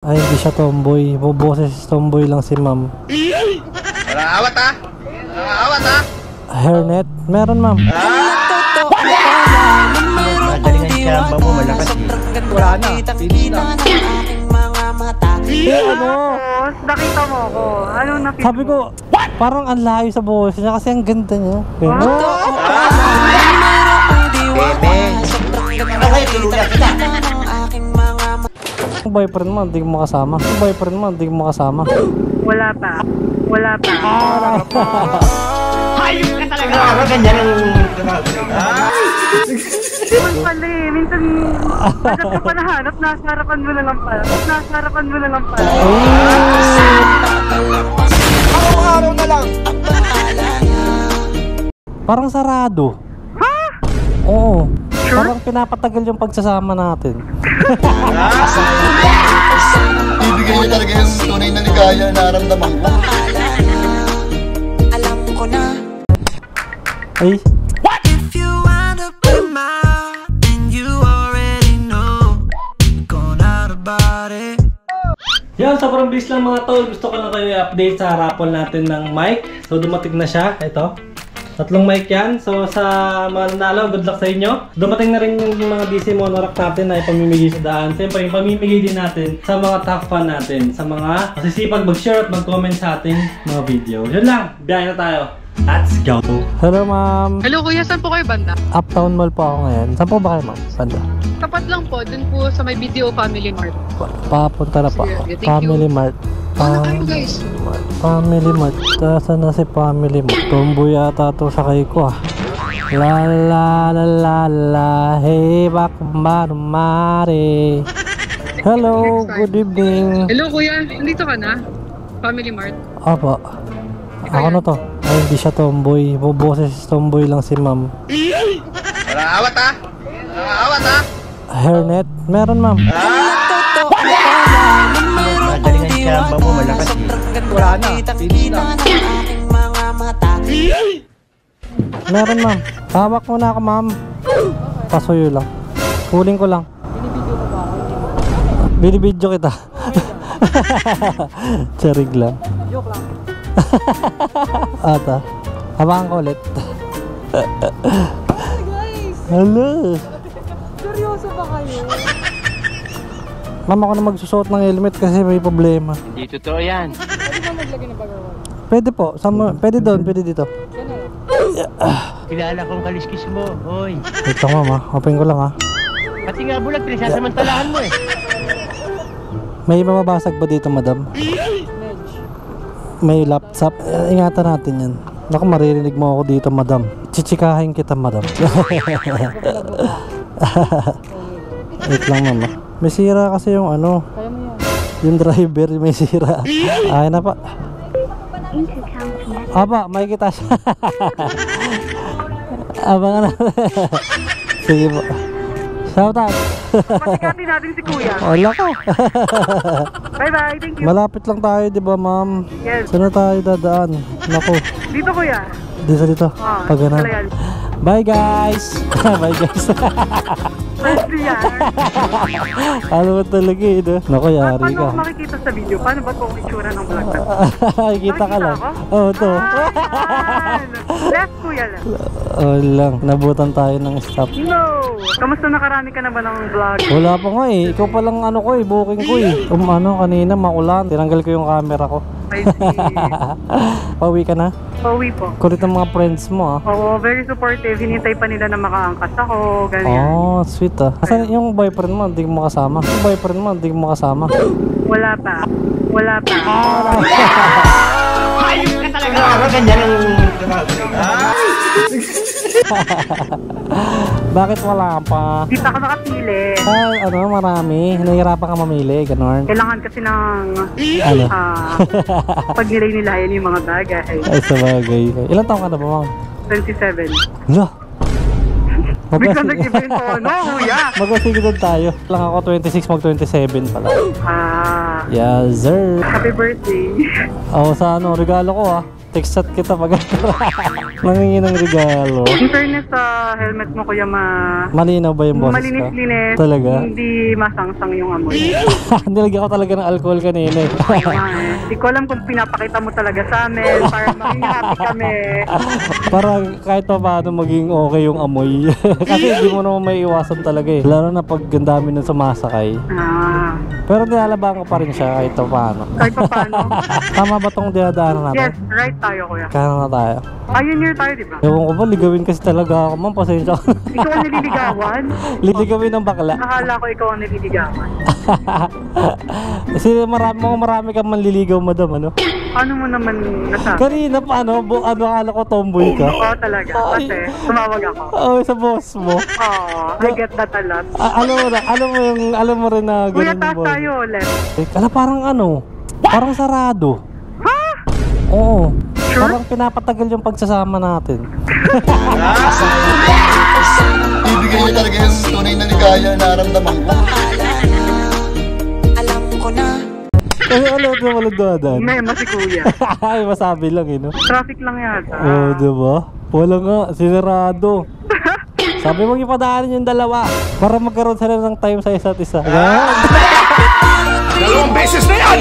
Ay, hindi siya tomboy. Boses tomboy lang si ma'am. Walang awat ha? Walang awat ha? Hairnet? Meron ma'am. Madalingan siya ba mo malakas eh. Wala na. Finish na. Ano? Nakita mo ako. Ano nakita Sabi ko, parang ang layo sa boses niya kasi ang ganda niya. Okay, tuluyan kita. Ang boyfriend mo, hindi mo makasama. Ang boyfriend mo, hindi mo makasama. Wala pa. Wala pa. Hayop ka talaga. Ano ganyan ang Minsan pala eh. Minsan, agad ka pa nahanap, nasa harapan mo na lang pala. Nasa harapan mo na lang pala. araw-araw na lang. Parang sarado. Ha? Oo. Parang pinapatagal yung pagsasama natin. Ibigay niyo talaga yung tunay na ligaya na naramdaman ko. Alam ko na. Ay, If you wind up in my heart, then you already know. Gone out about it. yan, sobrang bilis lang mga tol. Gusto ko na kayo i-update sa raffle natin ng mic. So dumating na siya, ito. Tatlong mic yan. So sa mga nanalo, good luck sa inyo. Dumating na rin yung mga DC Monorack natin na ipamimigay sa daan. Siyempre, ipamimigay din natin sa mga top fan natin. Sa mga masisipag mag-share at mag-comment sa ating mga video. Yun lang, biyahe na tayo. Let's go! Hello ma'am! Hello kuya, saan po kayo banda? Uptown Mall po ako ngayon. Saan po ba kayo ma'am? Banda? Tapat lang po, dun po sa may Video Family Mart. Papunta na pa ako. Sige, thank you. Family Mart. Ano kayo guys? Family Mart. Saan na si Family Mart? Tomboy yata ito sakay ko ah. La la la la la. Hey bakumare. Hello, good evening. Hello kuya, nandito ka na? Family Mart. Opo. Ako na to. Ay, hindi siya tomboy. Boses tomboy lang si ma'am. Walang awat ha? Walang awat ha? Hairnet? Meron ma'am. Madalingan siya ba mo malakas eh. Wala na. Finish na. Meron ma'am. Hawak mo na ako ma'am. Pasuyo lang. Huling ko lang. Binibidyo kita. Charig lang. Joke lang. Ata. Hawakan ko ulit. Guys, Hello. seryoso ba kayo? Ma'am, ako na magsusuot ng helmet kasi may problema. Hindi totoo yan. Pwede ba maglagay ng pagawal? Pwede po. Pwede doon, pwede dito. Kilala kong kaliskis mo, oy. Ito ma'am ha. Open ko lang ha. Pati nga bulag, pinasasamantalahan mo eh. May mababasag ba dito madam? May laptop. Ingatan natin yan. Naku, maririnig mo ako dito madam. Chichikahin kita madam. Wait lang mama. May sira kasi yung ano. Yung driver may sira. Ay na pa. Aba, may kita siya. Abangan na. Sige po. Shout out. Pasikati natin si kuya. Wala ka. Bye bye, thank you. Malapit lang tayo, di ba ma'am? Yes. Saan na tayo dadaan? Naku. Dito kuya. Dito. Pag ganun. talaga. Bye guys! Bye guys! Pwede yan. Ano ba talaga eh, no? Naku, yari Paano ka. ako makikita sa video? Paano ba ito ang itsura ng vlog na? Kita ka lang. Nakikita Oo, to. Left kuya lang. Oo lang. Nabutan tayo ng stop. No! Kamusta nakarami ka na ba ng vlog? Wala pa nga eh. Ikaw pa lang ano ko eh. Booking ko eh. Kanina makulan. Tinanggal ko yung camera ko. I see. Pauwi ka na? Pauwi po. Kulit ng mga friends mo ah. Oo, very supportive. Hinintay pa nila na makaangkas ako, ganyan. Oh, sweet ah. Asan yung boyfriend mo? Hindi mo makasama. Yung boyfriend mo? Hindi mo makasama. Wala pa. Wala pa. Hayop ka talaga. Ano ganyan ang Bakit wala pa? Di pa ako nakapili. Ay, marami. Nahihirapan ka mamili, ganon. Kailangan kasi ng Ano? pag nilay-nilayan yung mga bagay. Ay, sabagay. Ilan taong ka na ba, ma'am? 27. Hala! Biglang nag-event ako, no, kuya? Magwasigidad tayo. Lang ako 26, mag 27 pala. Yes, sir. Happy birthday. Oh, sa ano, regalo ko ah. Text kita pag nangingi ng regalo. In fairness sa helmet mo, kuya, Malinaw ba yung boses ko? malinis-linis. Talaga? Hindi masangsang yung amoy. Nilagyan ko talaga ng alcohol kanina eh. Hindi ko alam kung pinapakita mo talaga sa amin para maging happy kami. Para kahit pa paano maging okay yung amoy. Kasi hindi mo naman may iwasan talaga eh. Lalo na pag ang dami nang sumasakay. Pero nilalaban ko pa rin siya kahit pa paano. Kahit pa paano? Tama ba tong dinadaanan natin? Yes, right tayo, kuya. Kaya na tayo. Pioneer tayo, di ba? Ewan ko ba, ligawin kasi talaga ako, ma'am. Pasensya ka. Ikaw ang nililigawan? Liligawin ng bakla. Nakala ko ikaw ang nililigawan. Kasi marami kang manliligaw, madam, ano? Paano mo naman nasabi? Kanina pa, ano, akala ko tomboy ka. Oo, talaga. Kasi tumawag ako. Oo, sa boss mo. Oo, I get that a lot. Alam mo rin na Kuya, ganun taas boy. tayo ulit. Parang ano, parang sarado. Ha? Oo. Sure? Parang pinapatagal yung pagsasama natin. Ibigay niya talaga yung tunay na ligaya na naramdaman ko. Alam ko na. Kasi alam na walang dadaan. Mema si kuya. Ay, masabi lang eh, no? Traffic lang yata. Oo, diba? Wala nga, sinarado. Sabi mo ipadaanan yung dalawa para magkaroon sila ng time sa isa't isa. Yan! Dalawang beses na yan!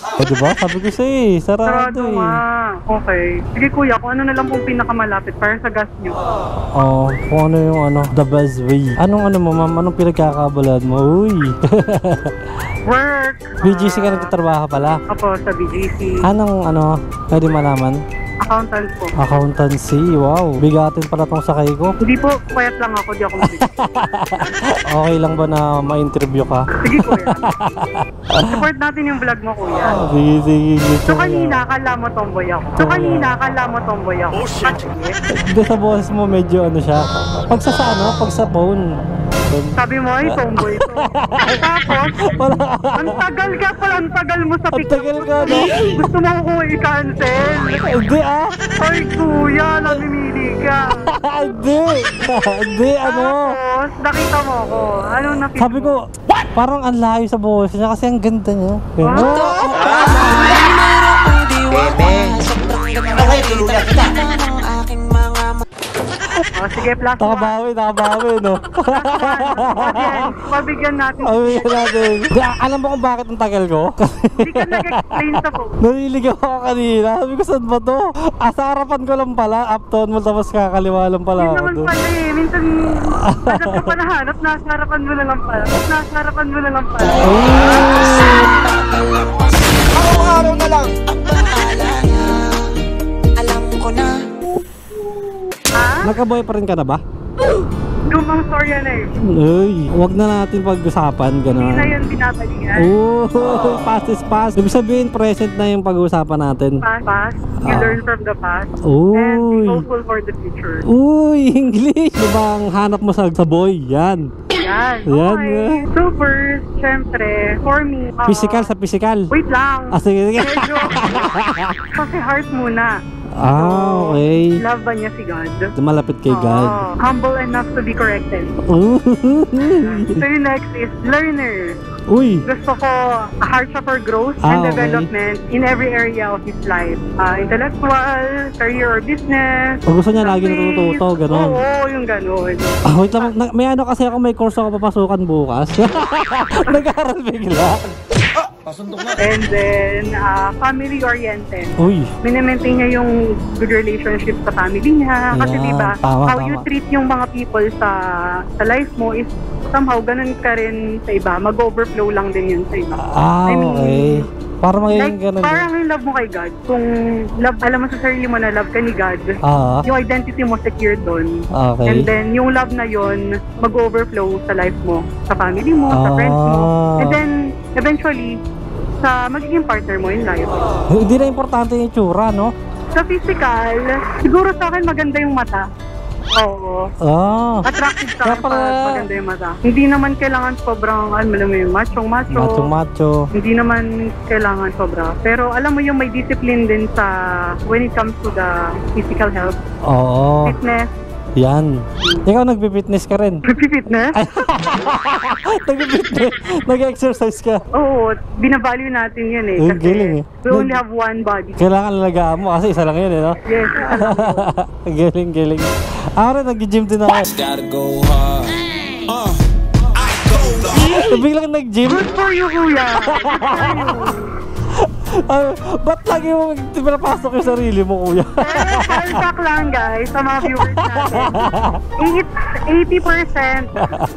O diba? Sabi ko sa'yo sarado Sarado eh. nga. Okay. Sige kuya, kung ano na lang pong pinakamalapit para sa gas nyo. Oo, kung ano yung ano, the best way. Anong ano mo, ma'am? Anong pinagkakabalaan mo? Uy! Work! BGC ka nagtatrabaho pala? Opo, sa BGC. Anong ano, pwede malaman? Accountant po. Accountancy, wow. Bigatin pala tong sakay ko. Hindi po, quiet lang ako, di ako mabigay. Okay lang ba na ma-interview ka? Sige kuya. Support natin yung vlog mo kuya. Sige. So kanina, akala mo tomboy ako. Oh shit! Hindi, sa boses mo medyo ano siya. Pag sa phone. Sabi mo, ay tomboy to. Tapos, ang tagal mo sa Ang picture. tagal ka, no? Gusto mo ko i-cancel. Hindi ah! Ay kuya, namimili ka. Hindi, ano? Tapos, nakita mo ko. Ano nakita Sabi ko, parang ang layo sa boses niya kasi ang ganda niya. Oh, sige, plus one. Nakabawi, no? Pabigyan natin. Alam mo kung bakit ang tagal ko? Hindi ka nag-explain sa phone. Naliligaw ako kanina. Sabi ko, saan ba to? Sa harapan ko lang pala. Uptown mo, tapos kakaliwa lang pala Yun ako naman doon. pala eh. Minsan, agad ka pa nahanap, nasa harapan mo na lang pala. Araw-araw na lang! Alam ko na. Nagka-boyfriend ka na ba? Lumang storya na eh. Uy, wag na natin pag-usapan, Hindi na gano'n. yun binabalikan. Past is past. Ibig sabihin, present na yung pag-uusapan natin. Past. You learn from the past. And Uy. be hopeful for the future. Uy, English! Ano ba ang hanap mo sa boy? Yan. Yan. Yan, Okay. So first, syempre, for me, Physical sa physical. wait lang. Sige. Medyo, kasi heart muna. Okay. Love ba niya si God? Malapit kay God. Humble enough to be corrected. Uy. So yung next is learner. Uy. Gusto ko a heart siya for growth Okay. and development in every area of his life. Intellectual, career or business. O gusto niya lagi Faith. natututo, gano'n. Oo, yung gano'n. Wait lang, may ano kasi ako, may course ako papasukan bukas. Nag-aaral bigla. And then, family-oriented. Uy. Minimaintain niya yung good relationship sa family niya. Kasi Yeah, diba, tama, how you tama. treat yung mga people sa life mo is somehow ganun ka rin sa iba. Mag-overflow lang din yun sa iba. I mean, Okay. Para magiging Like, ganun. parang yung love mo kay God. Kung love, alam mo sa sarili mo na love ka ni God, yung identity mo secure doon. Okay. And then, yung love na yon mag-overflow sa life mo, sa family mo, sa friends mo. And then, eventually, sa magiging partner mo in life. Hindi na importante yung itsura, no? Sa physical, siguro sa akin maganda yung mata. Oo. Attractive sa akin pag maganda yung mata. Hindi naman kailangan sobrang, alam mo yung Macho. Hindi naman kailangan sobra. Pero alam mo yung may discipline din sa when it comes to the physical health. Oo. Fitness. Yan. Ikaw nagpi-fitness ka rin. Fitness? Nagpi-fitness. Nag-exercise ka. Oo, binavalue natin yun eh. Ang Kasi galing eh. we only have one body. Kailangan lalagaan mo kasi isa lang yun eh, no? Yes, alam ko. Galing, galing. Ako rin, nag-gym din ako. Biglang nag-gym? Good for you, kuya. Ba't lagi mo pinapasok yung sarili mo, kuya? Fun fact lang guys, sa mga viewers natin. It's 80%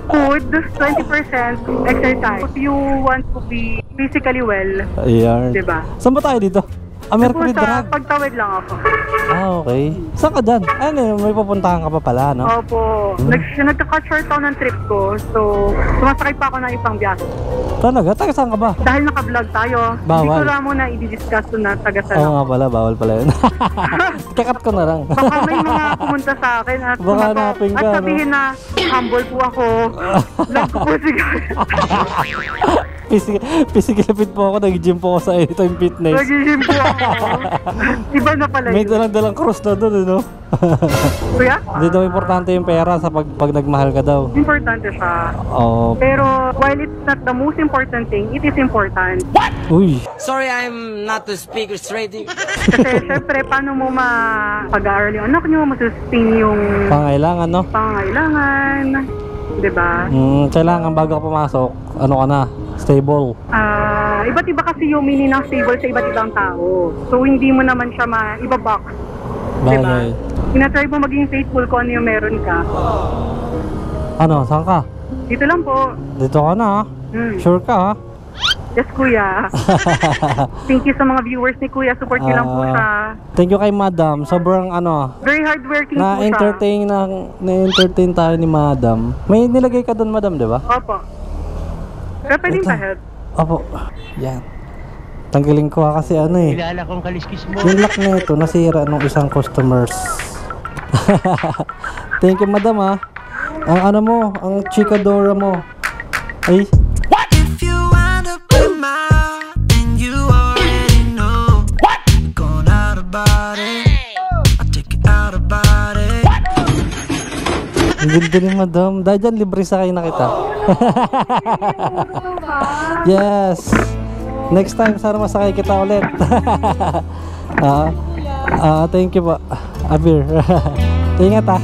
food, 20% exercise. If you want to be physically well, Ayan. diba? Saan ba tayo dito? Mercury Sa Drug. pagtawid lang ako. Okay. Saan ka dyan? Ano, may pupuntahan ka pa pala, no? Opo. Nagka-cut short ako ng trip ko. So, sumasakay pa ako ng ibang biyahe. Talaga? Taga saan ka ba? Dahil naka-vlog tayo, Bawal. hindi ko lang muna i-discuss na taga Oo saan. nga pala, bawal pala yun. Kakat ko na lang. Baka may mga pumunta sa akin at Baka hanapin ka, at sabihin na humble po ako. Vlog ko po siguro. Physical fit po ako, nag-gym po ako sa Anytime Fitness. Nag-gym po ako. Iba na pala May yun. dalang cross na doon, no? Kuya? Hindi daw importante yung pera sa pag nagmahal ka daw. Importante siya. Oo. Pero while it's not the most important thing, it is important. Uy. Sorry, I'm not the speaker straight. Kasi syempre, paano mo mapag-aaral yung anak nyo, masustain yung Pangailangan, no? pangangailangan, diba? Kailangan bago ka pumasok, ano ka na? Stable. Iba't iba kasi yung meaning ng stable sa iba't ibang tao. So, hindi mo naman siya iba-box. Diba? Bagay. Tinatry mo maging faithful kung ano yung meron ka. Ano, saan ka? Dito lang po. Dito ka na, ha? Sure ka, ha? Yes, kuya. Thank you sa mga viewers ni kuya. Support niyo lang po siya. Thank you kay madam. Sobrang Very hardworking po siya. na-entertain tayo ni madam. May nilagay ka doon, madam, di ba? Opo. Pero pwedeng pa-help. Opo. Yan. Tanggalin ko kasi Kilala kong kaliskis mo. yung lock na ito, nasira nung isang customers. Thank you, madam, ha. Ang chikadora mo. Ay, If you wind up in my heart, then you already know. Going out about it. I'll take you out about it. ang ganda ni madam. Dahil dyan, libre sa kayo na kita. Yes. Next time, sana masakay kita ulit. Thank you po. Abir. Ingat, ha.